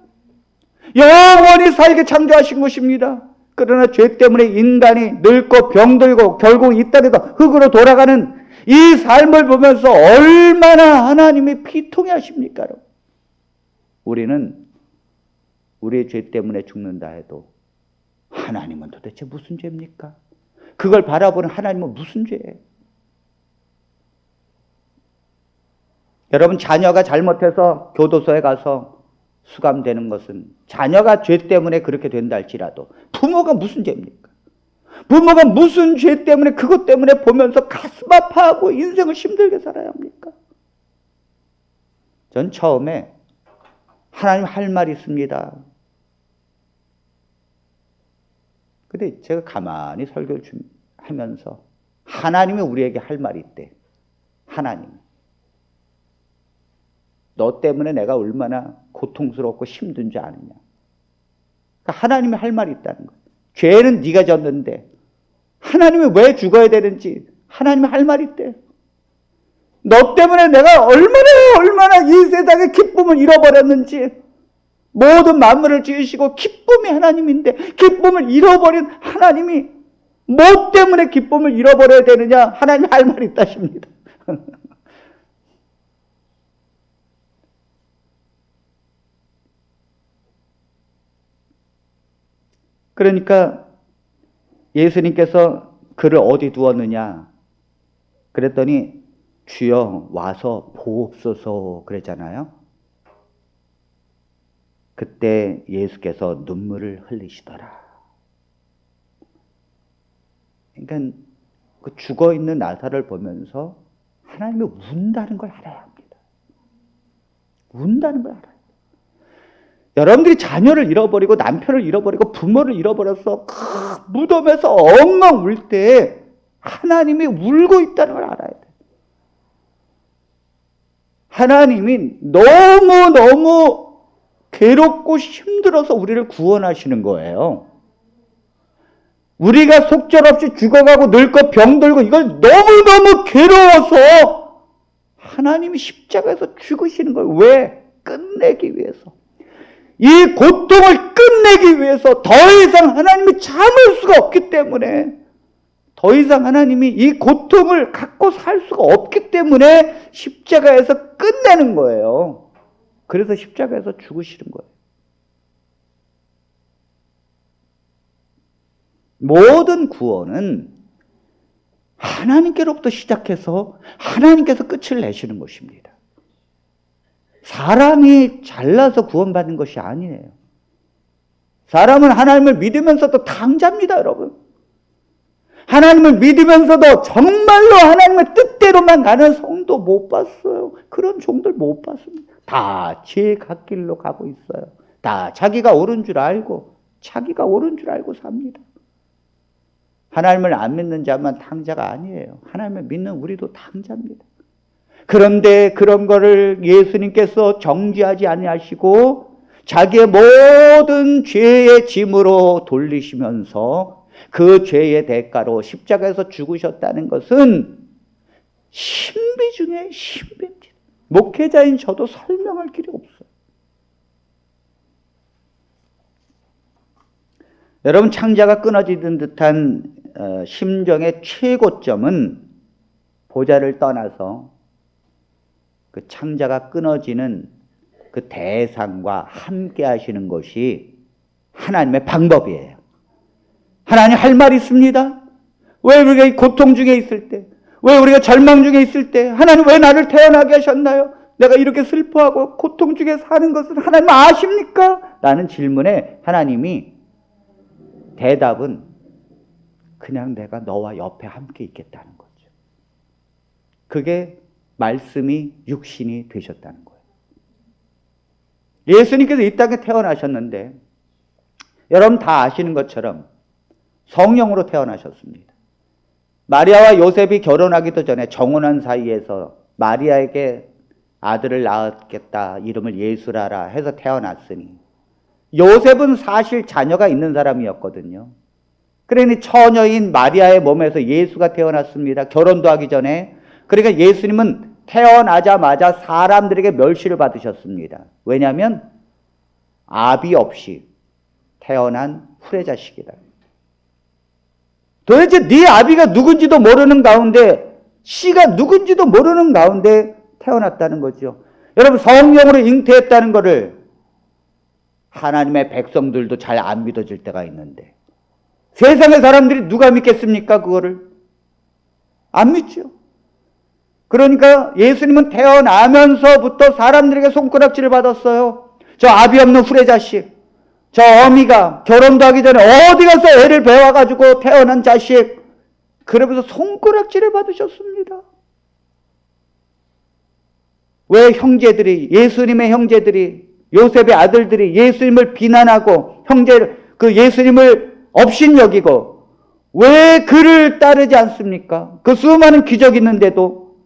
영원히 살게 창조하신 것입니다. 그러나 죄 때문에 인간이 늙고 병들고 결국 이 땅에서 흙으로 돌아가는 이 삶을 보면서 얼마나 하나님이 비통해 하십니까? 우리는 우리의 죄 때문에 죽는다 해도 하나님은 도대체 무슨 죄입니까? 그걸 바라보는 하나님은 무슨 죄예요? 여러분, 자녀가 잘못해서 교도소에 가서 수감되는 것은 자녀가 죄 때문에 그렇게 된다 할지라도 부모가 무슨 죄입니까? 부모가 무슨 죄 때문에 그것 때문에 보면서 가슴 아파하고 인생을 힘들게 살아야 합니까? 전 처음에 하나님 할 말이 있습니다. 근데 제가 가만히 설교를 하면서 하나님이 우리에게 할 말이 있대. 하나님. 너 때문에 내가 얼마나 고통스럽고 힘든 줄 아느냐. 그러니까 하나님이 할 말이 있다는 거예요. 죄는 네가 졌는데 하나님이 왜 죽어야 되는지 하나님이 할 말이 있대. 너 때문에 내가 얼마나 이 세상의 기쁨을 잃어버렸는지. 모든 만물을 지으시고 기쁨이 하나님인데 기쁨을 잃어버린 하나님이 뭐 때문에 기쁨을 잃어버려야 되느냐. 하나님이 할 말이 있다십니다. 그러니까 예수님께서 그를 어디 두었느냐 그랬더니 주여 와서 보옵소서 그랬잖아요. 그때 예수께서 눈물을 흘리시더라. 그러니까 그 죽어있는 나사를 보면서 하나님이 운다는 걸 알아야 합니다. 운다는 걸 알아요. 여러분들이 자녀를 잃어버리고 남편을 잃어버리고 부모를 잃어버려서 그 무덤에서 엉엉 울 때 하나님이 울고 있다는 걸 알아야 돼요. 하나님이 너무너무 괴롭고 힘들어서 우리를 구원하시는 거예요. 우리가 속절없이 죽어가고 늙고 병들고 이걸 너무너무 괴로워서 하나님이 십자가에서 죽으시는 거예요. 왜? 끝내기 위해서. 이 고통을 끝내기 위해서 더 이상 하나님이 참을 수가 없기 때문에, 더 이상 하나님이 이 고통을 갖고 살 수가 없기 때문에 십자가에서 끝내는 거예요. 그래서 십자가에서 죽으시는 거예요. 모든 구원은 하나님께로부터 시작해서 하나님께서 끝을 내시는 것입니다. 사람이 잘나서 구원받는 것이 아니에요. 사람은 하나님을 믿으면서도 당자입니다, 여러분. 하나님을 믿으면서도 정말로 하나님의 뜻대로만 가는 성도 못 봤어요. 그런 종들 못 봤습니다. 다 제 갓 길로 가고 있어요. 다 자기가 옳은 줄 알고 삽니다. 하나님을 안 믿는 자만 당자가 아니에요. 하나님을 믿는 우리도 당자입니다. 그런데 그런 거를 예수님께서 정지하지 아니하시고 자기의 모든 죄의 짐으로 돌리시면서 그 죄의 대가로 십자가에서 죽으셨다는 것은 신비 중에 신비입니다. 목회자인 저도 설명할 길이 없어요. 여러분, 창자가 끊어지는 듯한 심정의 최고점은 보좌를 떠나서 그 창자가 끊어지는 그 대상과 함께 하시는 것이 하나님의 방법이에요. 하나님 할 말 있습니다. 왜 우리가 고통 중에 있을 때, 왜 우리가 절망 중에 있을 때, 하나님 왜 나를 태어나게 하셨나요? 내가 이렇게 슬퍼하고 고통 중에 사는 것은 하나님 아십니까? 라는 질문에 하나님이 대답은 그냥 내가 너와 옆에 함께 있겠다는 거죠. 그게 말씀이 육신이 되셨다는 거예요. 예수님께서 이 땅에 태어나셨는데 여러분 다 아시는 것처럼 성령으로 태어나셨습니다. 마리아와 요셉이 결혼하기도 전에 정혼한 사이에서 마리아에게 아들을 낳았겠다, 이름을 예수라라 해서 태어났으니 요셉은 사실 자녀가 있는 사람이었거든요. 그러니 처녀인 마리아의 몸에서 예수가 태어났습니다. 결혼도 하기 전에. 그러니까 예수님은 태어나자마자 사람들에게 멸시를 받으셨습니다. 왜냐하면 아비 없이 태어난 후레자식이다. 도대체 네 아비가 누군지도 모르는 가운데, 씨가 누군지도 모르는 가운데 태어났다는 거죠. 여러분, 성령으로 잉태했다는 것을 하나님의 백성들도 잘 안 믿어질 때가 있는데 세상의 사람들이 누가 믿겠습니까? 그거를 안 믿죠. 그러니까 예수님은 태어나면서부터 사람들에게 손가락질을 받았어요. 저 아비 없는 후레자식, 저 어미가 결혼도 하기 전에 어디 가서 애를 배워가지고 태어난 자식, 그러면서 손가락질을 받으셨습니다. 왜 형제들이, 예수님의 형제들이, 요셉의 아들들이 예수님을 비난하고 그 예수님을 업신여기고 왜 그를 따르지 않습니까? 그 수많은 기적이 있는데도.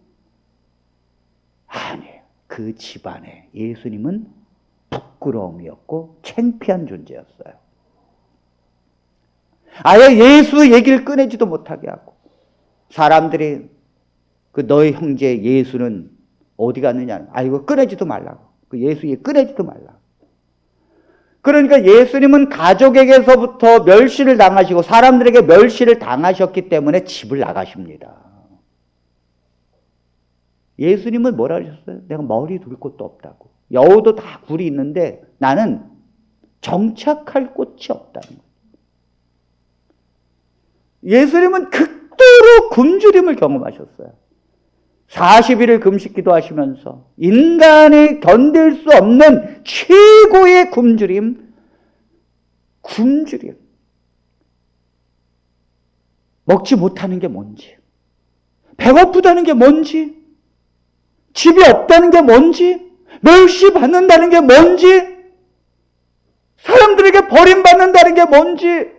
아니에요. 그 집안에 예수님은 부끄러움이었고 창피한 존재였어요. 아예 예수 얘기를 꺼내지도 못하게 하고 사람들이 그 너의 형제 예수는 어디 갔느냐, 이거 꺼내지도 말라고. 그 예수 얘기 꺼내지도 말라고. 그러니까 예수님은 가족에게서부터 멸시를 당하시고 사람들에게 멸시를 당하셨기 때문에 집을 나가십니다. 예수님은 뭐라 하셨어요? 내가 머리 둘 곳도 없다고. 여우도 다 굴이 있는데 나는 정착할 곳이 없다는 거예요. 예수님은 극도로 굶주림을 경험하셨어요. 40일을 금식 기도하시면서 인간이 견딜 수 없는 최고의 굶주림. 먹지 못하는 게 뭔지, 배고프다는 게 뭔지, 집이 없다는 게 뭔지, 멸시받는다는 게 뭔지, 사람들에게 버림받는다는 게 뭔지,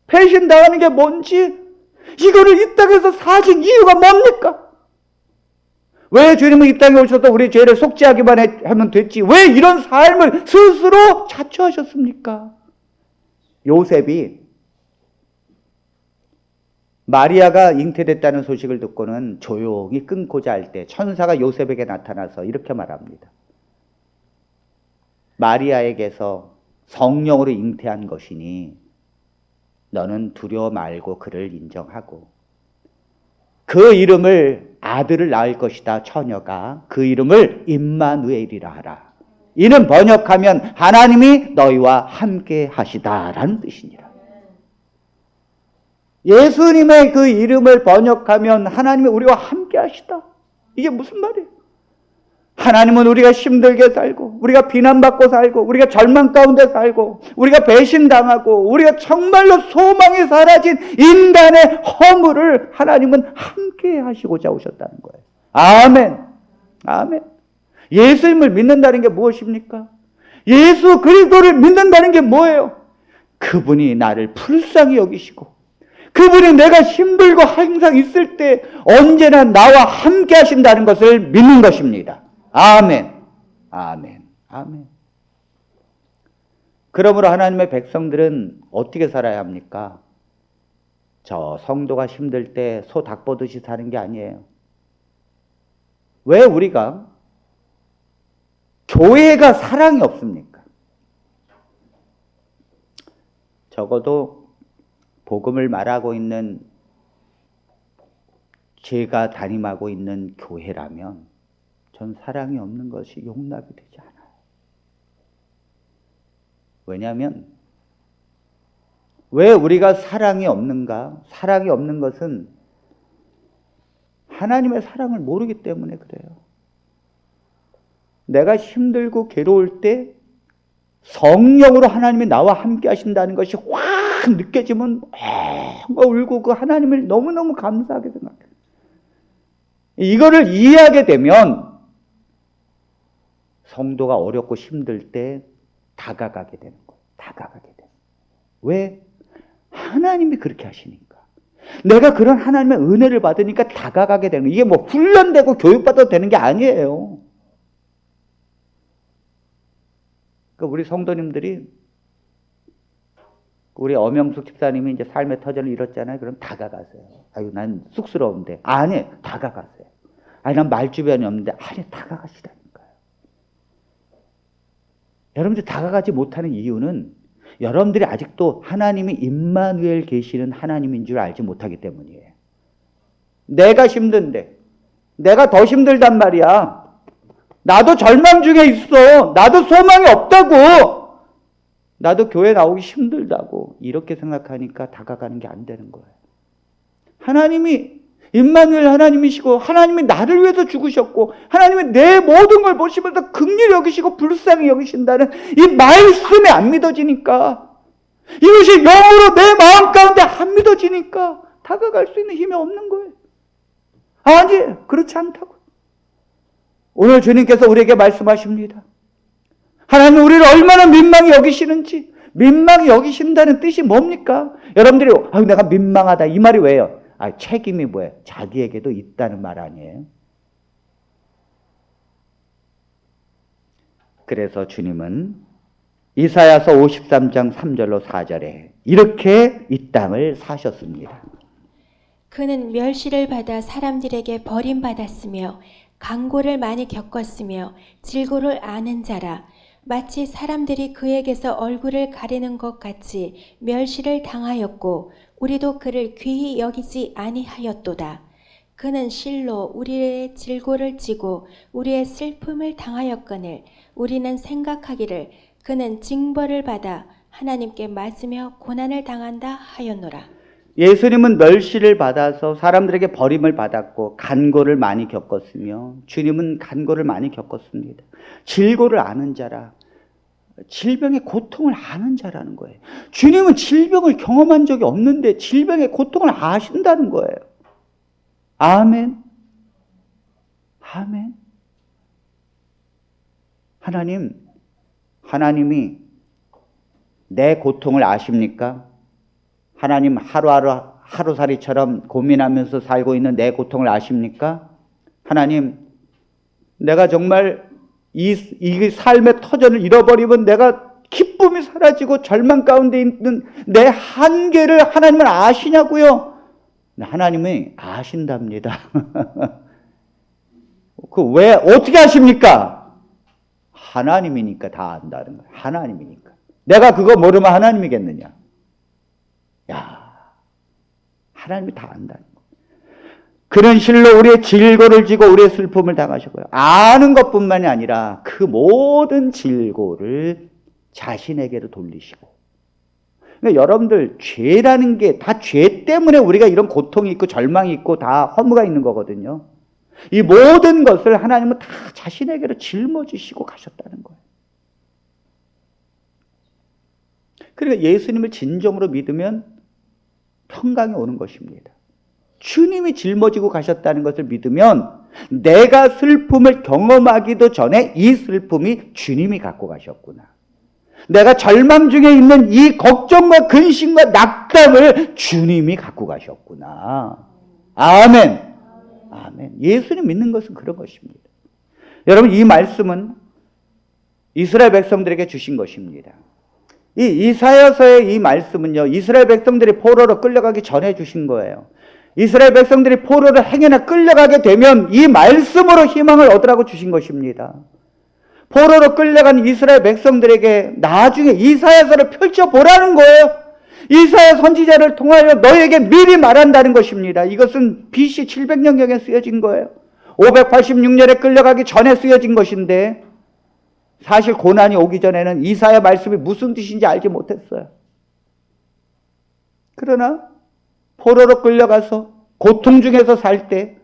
배신당하는 게 뭔지, 이거를 이 땅에서 사신 이유가 뭡니까? 왜 주님은 이 땅에 오셔서 우리 죄를 속죄하기만 하면 됐지, 왜 이런 삶을 스스로 자처하셨습니까? 요셉이 마리아가 잉태됐다는 소식을 듣고는 조용히 끊고자 할 때 천사가 요셉에게 나타나서 이렇게 말합니다. 마리아에게서 성령으로 잉태한 것이니 너는 두려워 말고 그를 인정하고 그 이름을 아들을 낳을 것이다. 처녀가 그 이름을 임마누엘이라 하라. 이는 번역하면 하나님이 너희와 함께 하시다라는 뜻이니라. 예수님의 그 이름을 번역하면 하나님이 우리와 함께 하시다. 이게 무슨 말이에요? 하나님은 우리가 힘들게 살고, 우리가 비난받고 살고, 우리가 절망 가운데 살고, 우리가 배신당하고, 우리가 정말로 소망이 사라진 인간의 허물을 하나님은 함께 하시고자 오셨다는 거예요. 아멘. 아멘. 예수님을 믿는다는 게 무엇입니까? 예수 그리스도를 믿는다는 게 뭐예요? 그분이 나를 불쌍히 여기시고, 그분이 내가 힘들고 항상 있을 때 언제나 나와 함께 하신다는 것을 믿는 것입니다. 아멘. 아멘. 아멘. 그러므로 하나님의 백성들은 어떻게 살아야 합니까? 저 성도가 힘들 때 소 닭 보듯이 사는 게 아니에요. 왜 우리가 교회가 사랑이 없습니까? 적어도 복음을 말하고 있는 제가 담임하고 있는 교회라면 전 사랑이 없는 것이 용납이 되지 않아요. 왜냐하면 왜 우리가 사랑이 없는가? 사랑이 없는 것은 하나님의 사랑을 모르기 때문에 그래요. 내가 힘들고 괴로울 때 성령으로 하나님이 나와 함께 하신다는 것이 확 느껴지면 울고 그 하나님을 너무너무 감사하게 생각해요. 이거를 이해하게 되면 성도가 어렵고 힘들 때 다가가게 되는 거예요. 다가가게 돼요. 왜? 하나님이 그렇게 하시니까. 내가 그런 하나님의 은혜를 받으니까 다가가게 되는 거예요. 이게 뭐 훈련되고 교육받아도 되는 게 아니에요. 그러니까 우리 성도님들이, 우리 엄영숙 집사님이 이제 삶의 터전을 잃었잖아요. 그럼 다가가세요. 아유, 난 쑥스러운데. 아니, 다가가세요. 아니, 난 말주변이 없는데. 아니, 다가가시라니까요. 여러분들 다가가지 못하는 이유는 여러분들이 아직도 하나님이 임마누엘 계시는 하나님인 줄 알지 못하기 때문이에요. 내가 힘든데, 내가 더 힘들단 말이야. 나도 절망 중에 있어. 나도 소망이 없다고. 나도 교회 나오기 힘들다고. 이렇게 생각하니까 다가가는 게 안 되는 거예요. 하나님이 임마누엘 하나님이시고, 하나님이 나를 위해서 죽으셨고, 하나님이 내 모든 걸 보시면서 긍휼히 여기시고 불쌍히 여기신다는 이 말씀이 안 믿어지니까, 이것이 영으로 내 마음 가운데 안 믿어지니까 다가갈 수 있는 힘이 없는 거예요. 아니, 그렇지 않다고. 오늘 주님께서 우리에게 말씀하십니다. 하나님 우리를 얼마나 민망히 여기시는지. 민망히 여기신다는 뜻이 뭡니까? 여러분들이 내가 민망하다 이 말이 왜요? 책임이 뭐예요? 자기에게도 있다는 말 아니에요? 그래서 주님은 이사야서 53장 3절로 4절에 이렇게 이 땅을 사셨습니다. 그는 멸시를 받아 사람들에게 버림받았으며 강고를 많이 겪었으며 질고를 아는 자라. 마치 사람들이 그에게서 얼굴을 가리는 것 같이 멸시를 당하였고 우리도 그를 귀히 여기지 아니하였도다. 그는 실로 우리의 질고를 지고 우리의 슬픔을 당하였거늘 우리는 생각하기를 그는 징벌을 받아 하나님께 맞으며 고난을 당한다 하였노라. 예수님은 멸시를 받아서 사람들에게 버림을 받았고 간고를 많이 겪었으며 주님은 간고를 많이 겪었습니다. 질고를 아는 자라, 질병의 고통을 아는 자라는 거예요. 주님은 질병을 경험한 적이 없는데 질병의 고통을 아신다는 거예요. 아멘. 아멘. 하나님이 내 고통을 아십니까? 하나님 하루살이처럼 고민하면서 살고 있는 내 고통을 아십니까? 하나님, 내가 정말 이 삶의 터전을 잃어버리면 내가 기쁨이 사라지고 절망 가운데 있는 내 한계를 하나님은 아시냐고요? 하나님이 아신답니다. 왜 어떻게 아십니까? 하나님이니까 다 안다는 거예요. 하나님이니까. 내가 그거 모르면 하나님이겠느냐? 하나님이 다 안다는 거예요. 그는 실로 우리의 질고를 지고 우리의 슬픔을 당하셨고요. 아는 것뿐만이 아니라 그 모든 질고를 자신에게로 돌리시고. 그러니까 여러분들, 죄라는 게 다 죄 때문에 우리가 이런 고통이 있고 절망이 있고 다 허무가 있는 거거든요. 이 모든 것을 하나님은 다 자신에게로 짊어지시고 가셨다는 거예요. 그러니까 예수님을 진정으로 믿으면 평강이 오는 것입니다. 주님이 짊어지고 가셨다는 것을 믿으면 내가 슬픔을 경험하기도 전에 이 슬픔이 주님이 갖고 가셨구나. 내가 절망 중에 있는 이 걱정과 근심과 낙담을 주님이 갖고 가셨구나. 아멘. 아멘. 예수님 믿는 것은 그런 것입니다. 여러분, 이 말씀은 이스라엘 백성들에게 주신 것입니다. 이 이사야서의 이 말씀은요, 이스라엘 백성들이 포로로 끌려가기 전에 주신 거예요. 이스라엘 백성들이 포로로 행여나 끌려가게 되면 이 말씀으로 희망을 얻으라고 주신 것입니다. 포로로 끌려간 이스라엘 백성들에게 나중에 이사야서를 펼쳐보라는 거예요. 이사야 선지자를 통하여 너에게 미리 말한다는 것입니다. 이것은 BC 700년경에 쓰여진 거예요. 586년에 끌려가기 전에 쓰여진 것인데 사실 고난이 오기 전에는 이사야 말씀이 무슨 뜻인지 알지 못했어요. 그러나 포로로 끌려가서 고통 중에서 살 때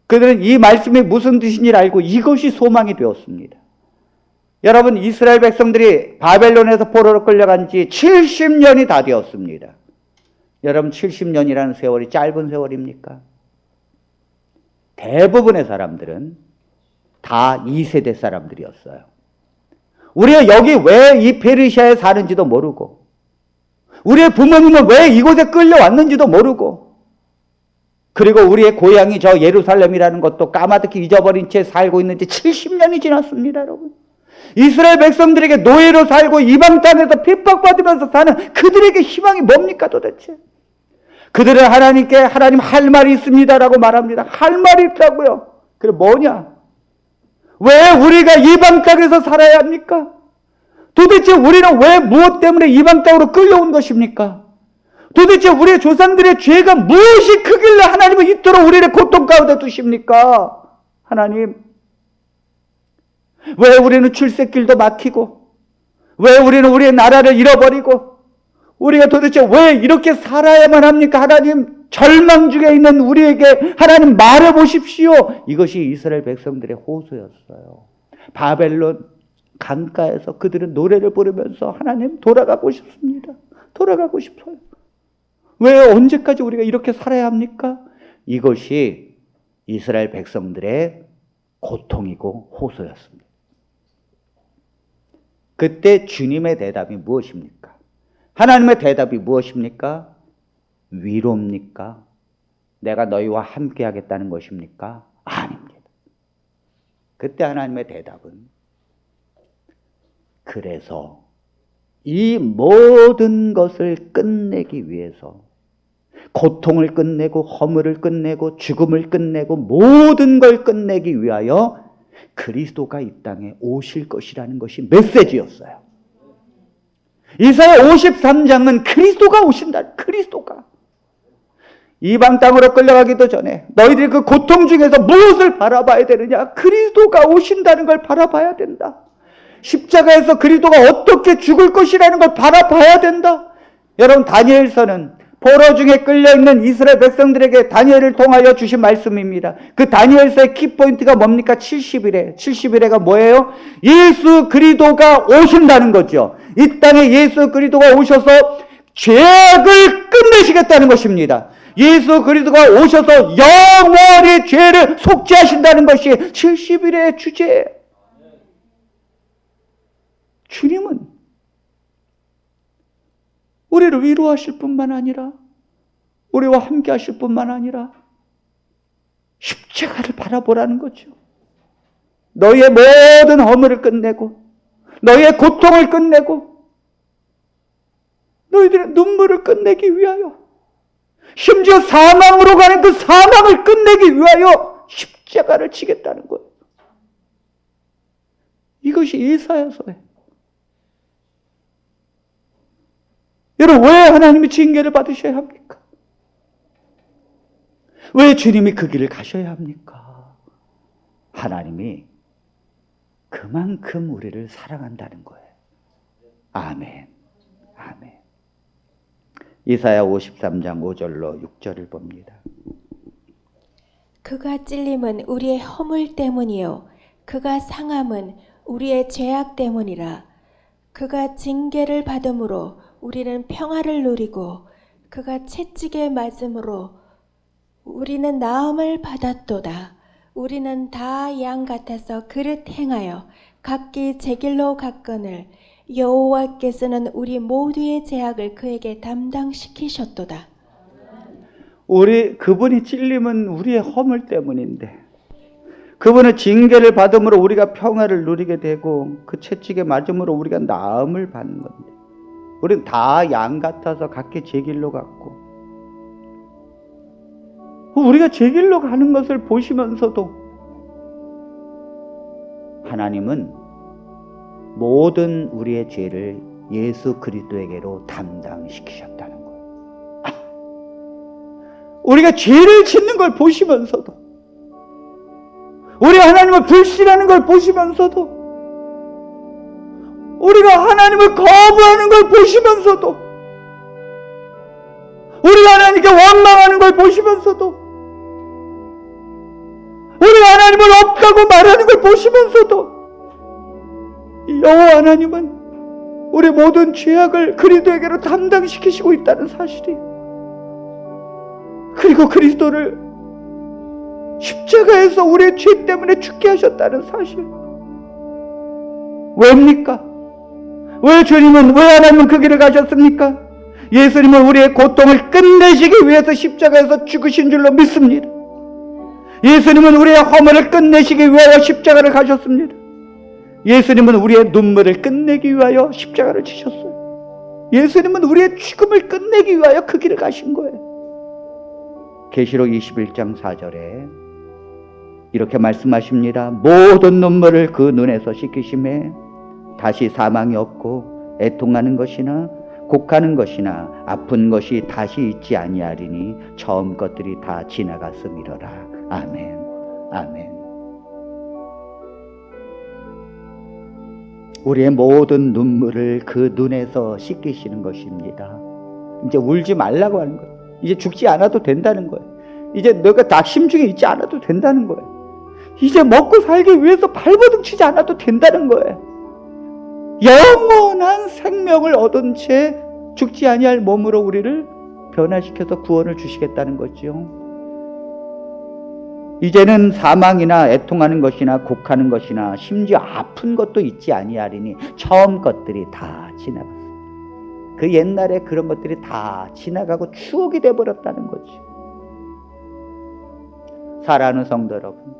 그들은 이 말씀이 무슨 뜻인지 알고 이것이 소망이 되었습니다. 여러분, 이스라엘 백성들이 바벨론에서 포로로 끌려간 지 70년이 다 되었습니다. 여러분, 70년이라는 세월이 짧은 세월입니까? 대부분의 사람들은 다 2세대 사람들이었어요. 우리가 여기 왜 이 페르시아에 사는지도 모르고, 우리의 부모님은 왜 이곳에 끌려왔는지도 모르고, 그리고 우리의 고향이 저 예루살렘이라는 것도 까마득히 잊어버린 채 살고 있는 지 70년이 지났습니다, 여러분. 이스라엘 백성들에게 노예로 살고 이방 땅에서 핍박받으면서 사는 그들에게 희망이 뭡니까 도대체? 그들은 하나님께 하나님 할 말이 있습니다라고 말합니다. 할 말이 있다고요. 그래 뭐냐? 왜 우리가 이방 땅에서 살아야 합니까? 도대체 우리는 왜 무엇 때문에 이방 땅으로 끌려온 것입니까? 도대체 우리의 조상들의 죄가 무엇이 크길래 하나님은 이토록 우리를 고통 가운데 두십니까? 하나님, 왜 우리는 출세길도 막히고, 왜 우리는 우리의 나라를 잃어버리고, 우리가 도대체 왜 이렇게 살아야만 합니까? 하나님, 절망 중에 있는 우리에게 하나님 말해보십시오. 이것이 이스라엘 백성들의 호소였어요. 바벨론 강가에서 그들은 노래를 부르면서 하나님 돌아가고 싶습니다. 돌아가고 싶어요. 왜 언제까지 우리가 이렇게 살아야 합니까? 이것이 이스라엘 백성들의 고통이고 호소였습니다. 그때 주님의 대답이 무엇입니까? 하나님의 대답이 무엇입니까? 위로입니까? 내가 너희와 함께 하겠다는 것입니까? 아닙니다. 그때 하나님의 대답은 그래서 이 모든 것을 끝내기 위해서 고통을 끝내고 허물을 끝내고 죽음을 끝내고 모든 걸 끝내기 위하여 그리스도가 이 땅에 오실 것이라는 것이 메시지였어요. 이사야 53장은 그리스도가 오신다. 그리스도가. 이방 땅으로 끌려가기도 전에 너희들이 그 고통 중에서 무엇을 바라봐야 되느냐? 그리스도가 오신다는 걸 바라봐야 된다. 십자가에서 그리스도가 어떻게 죽을 것이라는 걸 바라봐야 된다. 여러분, 다니엘서는 포로 중에 끌려있는 이스라엘 백성들에게 다니엘을 통하여 주신 말씀입니다. 그 다니엘서의 키포인트가 뭡니까? 70일에. 70일에가 뭐예요? 예수 그리스도가 오신다는 거죠. 이 땅에 예수 그리스도가 오셔서 죄악을 끝내시겠다는 것입니다. 예수 그리스도가 오셔서 영원히 죄를 속죄하신다는 것이 70일의 주제예요. 주님은 우리를 위로하실 뿐만 아니라 우리와 함께 하실 뿐만 아니라 십자가를 바라보라는 거죠. 너희의 모든 허물을 끝내고 너희의 고통을 끝내고 너희들의 눈물을 끝내기 위하여 심지어 사망으로 가는 그 사망을 끝내기 위하여 십자가를 지겠다는 거예요. 이것이 이사야서예요. 여러분, 왜 하나님이 징계를 받으셔야 합니까? 왜 주님이 그 길을 가셔야 합니까? 하나님이 그만큼 우리를 사랑한다는 거예요. 아멘. 아멘. 이사야 53장 5절로 6절을 봅니다. 그가 찔림은 우리의 허물 때문이요 그가 상함은 우리의 죄악 때문이라. 그가 징계를 받음으로 우리는 평화를 누리고 그가 채찍에 맞음으로 우리는 나음을 받았도다. 우리는 다 양 같아서 그릇 행하여 각기 제 길로 갔거늘 여호와께서는 우리 모두의 죄악을 그에게 담당시키셨도다. 그분이 찔림은 우리의 허물 때문인데 그분은 징계를 받음으로 우리가 평화를 누리게 되고 그 채찍에 맞음으로 우리가 나음을 받는 건데 우리는 다 양 같아서 각기 제 길로 갔고 우리가 제 길로 가는 것을 보시면서도 하나님은 모든 우리의 죄를 예수 그리스도에게로 담당시키셨다는 거예요. 우리가 죄를 짓는 걸 보시면서도 우리 하나님을 불신하는 걸 보시면서도 우리가 하나님을 거부하는 걸 보시면서도 우리가 하나님께 원망하는 걸 보시면서도 우리가 하나님을 없다고 말하는 걸 보시면서도 여호와 하나님은 우리 모든 죄악을 그리스도에게로 담당시키시고 있다는 사실이에요. 그리고 그리스도를 십자가에서 우리의 죄 때문에 죽게 하셨다는 사실. 왜입니까? 왜 주님은, 왜 하나님은 그 길을 가셨습니까? 예수님은 우리의 고통을 끝내시기 위해서 십자가에서 죽으신 줄로 믿습니다. 예수님은 우리의 허물을 끝내시기 위하여 십자가를 가셨습니다. 예수님은 우리의 눈물을 끝내기 위하여 십자가를 지셨어요. 예수님은 우리의 죽음을 끝내기 위하여 그 길을 가신 거예요. 계시록 21장 4절에 이렇게 말씀하십니다. 모든 눈물을 그 눈에서 씻기심에 다시 사망이 없고 애통하는 것이나 곡하는 것이나 아픈 것이 다시 있지 아니하리니 처음 것들이 다 지나갔음이로라. 아멘. 아멘. 우리의 모든 눈물을 그 눈에서 씻기시는 것입니다. 이제 울지 말라고 하는 거예요. 이제 죽지 않아도 된다는 거예요. 이제 너가 낙심중에 있지 않아도 된다는 거예요. 이제 먹고 살기 위해서 발버둥 치지 않아도 된다는 거예요. 영원한 생명을 얻은 채 죽지 아니할 몸으로 우리를 변화시켜서 구원을 주시겠다는 거죠. 이제는 사망이나 애통하는 것이나 곡하는 것이나 심지어 아픈 것도 있지 아니하리니 처음 것들이 다 지나갔어요. 그 옛날에 그런 것들이 다 지나가고 추억이 되어버렸다는 거죠. 사랑하는 성도 여러분,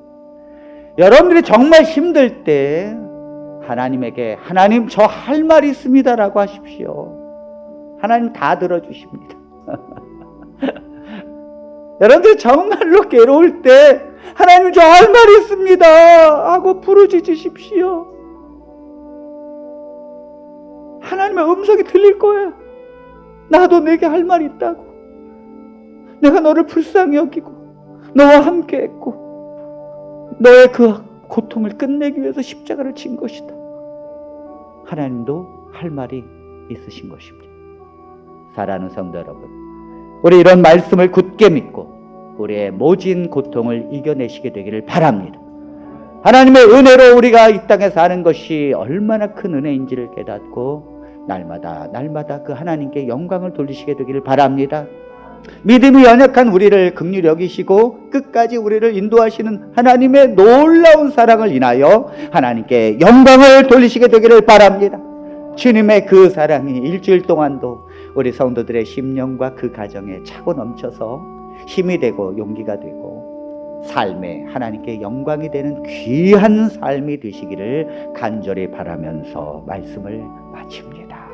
여러분들이 정말 힘들 때 하나님에게 하나님 저 할 말이 있습니다 라고 하십시오. 하나님 다 들어주십니다. 여러분들 정말로 괴로울 때 하나님 저 할 말이 있습니다 하고 부르짖으십시오. 하나님의 음성이 들릴 거예요. 나도 내게 할 말이 있다고. 내가 너를 불쌍히 여기고 너와 함께 했고 너의 그 고통을 끝내기 위해서 십자가를 진 것이다. 하나님도 할 말이 있으신 것입니다. 사랑하는 성도 여러분, 우리 이런 말씀을 굳게 믿고 우리의 모진 고통을 이겨내시게 되기를 바랍니다. 하나님의 은혜로 우리가 이 땅에 사는 것이 얼마나 큰 은혜인지를 깨닫고 날마다 그 하나님께 영광을 돌리시게 되기를 바랍니다. 믿음이 연약한 우리를 긍휼히 여기시고 끝까지 우리를 인도하시는 하나님의 놀라운 사랑을 인하여 하나님께 영광을 돌리시게 되기를 바랍니다. 주님의 그 사랑이 일주일 동안도 우리 성도들의 심령과 그 가정에 차고 넘쳐서 힘이 되고 용기가 되고 삶에 하나님께 영광이 되는 귀한 삶이 되시기를 간절히 바라면서 말씀을 마칩니다.